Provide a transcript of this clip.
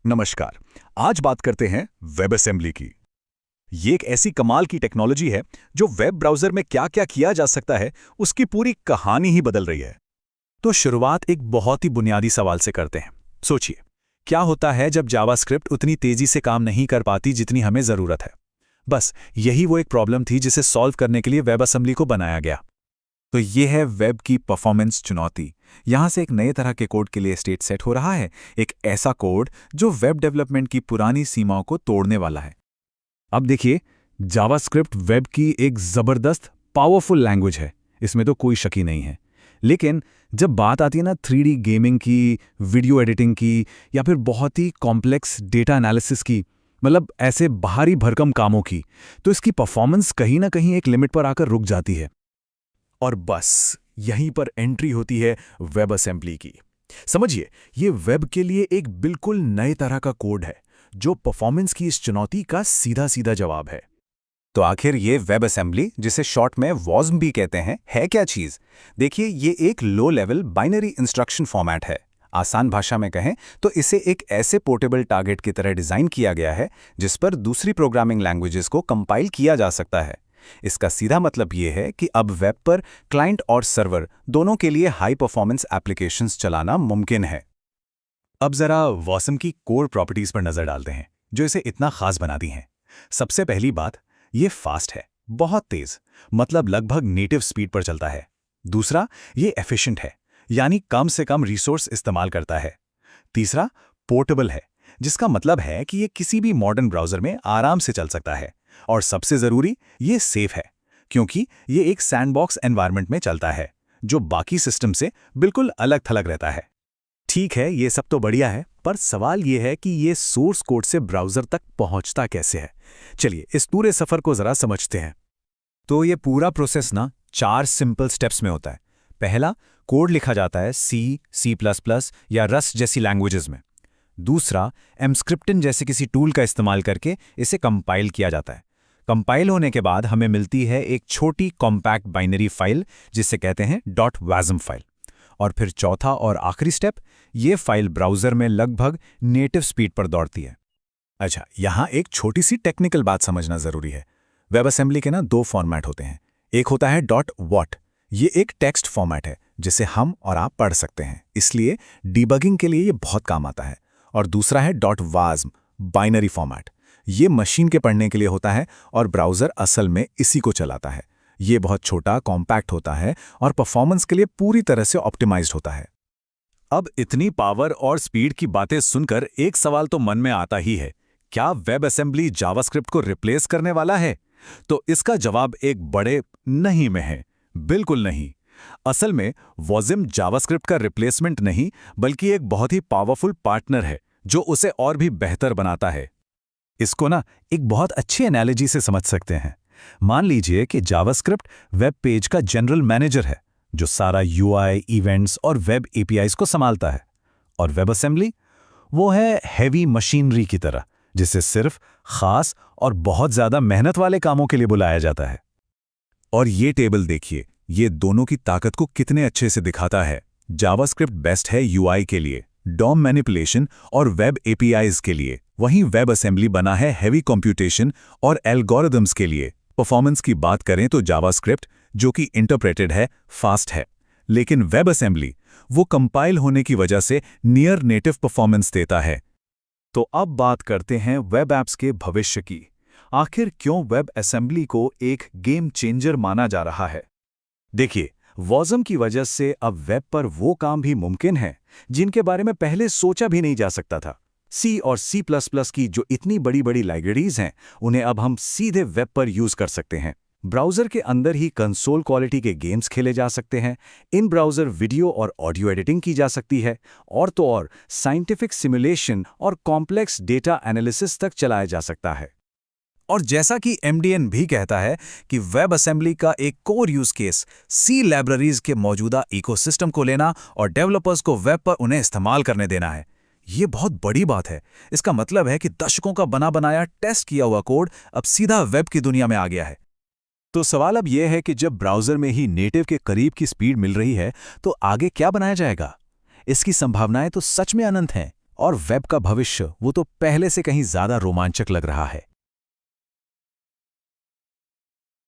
नमस्कार। आज बात करते हैं वेब असेंबली की। ये एक ऐसी कमाल की टेक्नोलॉजी है जो वेब ब्राउज़र में क्या-क्या किया जा सकता है, उसकी पूरी कहानी ही बदल रही है। तो शुरुआत एक बहुत ही बुनियादी सवाल से करते हैं। सोचिए, क्या होता है जब जावास्क्रिप्ट उतनी तेजी से काम नहीं कर पाती जितनी हमें ज़रूरत है? बस यही वो एक प्रॉब्लम थी जिसे सॉल्व करने के लिए वेब असेंबली को बनाया गया। तो ये है वेब की परफॉर्मेंस चुनौती। यहाँ से एक नए तरह के कोड के लिए स्टेट सेट हो रहा है, एक ऐसा कोड जो वेब डेवलपमेंट की पुरानी सीमाओं को तोड़ने वाला है। अब देखिए, जावास्क्रिप्ट वेब की एक ज़बरदस्त पावरफुल लैंग्वेज है, इसमें तो कोई शक ही नहीं है। लेकिन जब बात आती है ना 3D गेमिंग की, वीडियो एडिटिंग की या फिर बहुत ही कॉम्प्लेक्स डेटा एनालिसिस की, मतलब ऐसे भारी भरकम कामों की, तो इसकी परफॉर्मेंस कहीं ना कहीं एक लिमिट पर आकर रुक जाती है। और बस यहीं पर एंट्री होती है वेब असेंबली की। समझिए, ये वेब के लिए एक बिल्कुल नए तरह का कोड है जो परफॉर्मेंस की इस चुनौती का सीधा-सीधा जवाब है। तो आखिर ये वेब असेंबली, जिसे शॉर्ट में वॉज़म भी कहते हैं, है क्या चीज़? देखिए, ये एक low level binary instruction format है। आसान भाषा में कहें तो इसे एक ऐसे पोर्टेबल टारगेट की तरह डिज़ाइन किया गया है जिस पर दूसरी प्रोग्रामिंग लैंग्वेजेस को कंपाइल किया जा सकता है। इसका सीधा मतलब ये है कि अब वेब पर क्लाइंट और सर्वर दोनों के लिए हाई परफॉर्मेंस एप्लीकेशंस चलाना मुमकिन है। अब जरा वॉसम की कोर प्रॉपर्टीज पर नजर डालते हैं जो इसे इतना खास बनाती हैं। सबसे पहली बात, ये फास्ट है, बहुत तेज, मतलब लगभग नेटिव स्पीड पर चलता है। दूसरा, ये एफिशिएंट है, यानी कम से कम रिसोर्स इस्तेमाल करता है। तीसरा, पोर्टेबल है, जिसका मतलब है कि ये किसी भी मॉडर्न ब्राउज़र में आराम से चल सकता है। और सबसे ज़रूरी, ये सेफ है, क्योंकि ये एक सैंडबॉक्स एनवायरनमेंट में चलता है, जो बाकी सिस्टम से बिल्कुल अलग-थलग रहता है। ठीक है, ये सब तो बढ़िया है, पर सवाल ये है कि ये सोर्स कोड से ब्राउज़र तक पहुंचता कैसे है। चलिए इस पूरे सफ़र को ज़रा समझते हैं। तो ये पूरा प्रोसेस ना 4 सिंपल स्टेप्स में होता है। पहला, कोड लिखा जाता है C++ या रस्ट जैसी लैंग्वेजेस में। दूसरा, एमस्क्रिप्टन जैसे किसी टूल का इस्तेमाल करके इसे कंपाइल किया जाता है। कंपाइल होने के बाद हमें मिलती है एक छोटी कॉम्पैक्ट बाइनरी फाइल, जिसे कहते हैं .wasm फाइल। और फिर चौथा और आखिरी स्टेप, ये फाइल ब्राउज़र में लगभग नेटिव स्पीड पर दौड़ती है। अच्छा, यहाँ एक छोटी सी टेक्निकल बात समझना ज़रूरी है। वेब असेंबली के ना 2 फॉर्मेट होते हैं। एक होता है .wat, ये एक टेक्स्ट फॉर्मेट है जिसे हम और आप पढ़ सकते हैं, इसलिए डिबगिंग के लिए ये बहुत काम आता है। और दूसरा है .wasm, बाइनरी फॉर्मेट। ये मशीन के पढ़ने के लिए होता है और ब्राउज़र असल में इसी को चलाता है। ये बहुत छोटा, कॉम्पैक्ट होता है और परफॉर्मेंस के लिए पूरी तरह से ऑप्टिमाइज्ड होता है। अब इतनी पावर और स्पीड की बातें सुनकर एक सवाल तो मन में आता ही है, क्या वेब असेंबली जावास्क्रिप्ट को रिप्लेस करने वाला है? तो इसका जवाब एक बड़े नहीं में है। बिल्कुल नहीं। असल में वॉज़म जावास्क्रिप्ट का रिप्लेसमेंट नहीं, बल्कि एक बहुत ही पावरफुल पार्टनर है जो उसे और भी बेहतर बनाता है। इसको ना एक बहुत अच्छी एनालॉजी से समझ सकते हैं। मान लीजिए कि जावास्क्रिप्ट वेब पेज का जनरल मैनेजर है, जो सारा यूआई, इवेंट्स और वेब एपीआईज को संभालता है। और वेब असेंबली, वो है हैवी मशीनरी की तरह, जिसे सिर्फ खास और बहुत ज़्यादा मेहनत वाले कामों के लिए बुलाया जाता है। और ये टेबल देखिए, ये दोनों की ताकत को कितने अच्छे से दिखाता है। जावास्क्रिप्ट बेस्ट है यूआई के लिए, डॉम मैनिपुलेशन और वेब एपीआईज के लिए, वहीं वेब असेंबली बना है हैवी कंप्यूटेशन और एल्गोरिदम्स के लिए। परफॉर्मेंस की बात करें तो जावास्क्रिप्ट, जो कि इंटरप्रेटेड है, फास्ट है, लेकिन वेब असेंबली वो कंपाइल होने की वजह से नियर नेटिव परफॉर्मेंस देता है। तो अब बात करते हैं वेब ऐप्स के भविष्य की। आखिर क्यों वेब असेंबली को एक गेम चेंजर माना जा रहा है? देखिए, वॉज़म की वजह से अब वेब पर वो काम भी मुमकिन है जिनके बारे में पहले सोचा भी नहीं जा सकता था। C और C++ की जो इतनी बड़ी-बड़ी लाइब्रेरीज हैं, उन्हें अब हम सीधे वेब पर यूज कर सकते हैं। ब्राउज़र के अंदर ही कंसोल क्वालिटी के गेम्स खेले जा सकते हैं, इन ब्राउज़र वीडियो और ऑडियो एडिटिंग की जा सकती है, और तो और साइंटिफिक सिमुलेशन और कॉम्प्लेक्स डेटा एनालिसिस तक चलाया जा सकता है। और जैसा कि MDN भी कहता है कि वेब असेंबली का एक core use case C libraries के मौजूदा इकोसिस्टम को लेना और डेवलपर्स को वेब पर उन्हें इस्तेमाल करने देना है। ये बहुत बड़ी बात है। इसका मतलब है कि दशकों का बना बनाया टेस्ट किया हुआ कोड अब सीधा वेब की दुनिया में आ गया है। तो सवाल अब यह है कि जब ब्राउज़र में ही नेटिव के करीब की स्पीड मिल रही है, तो आगे क्या बनाया जाएगा? इसकी संभावनाएं तो सच में अनंत हैं। और वेब का भविष्य वो तो पहले से कहीं ज्यादा रोमांचक लग रहा है।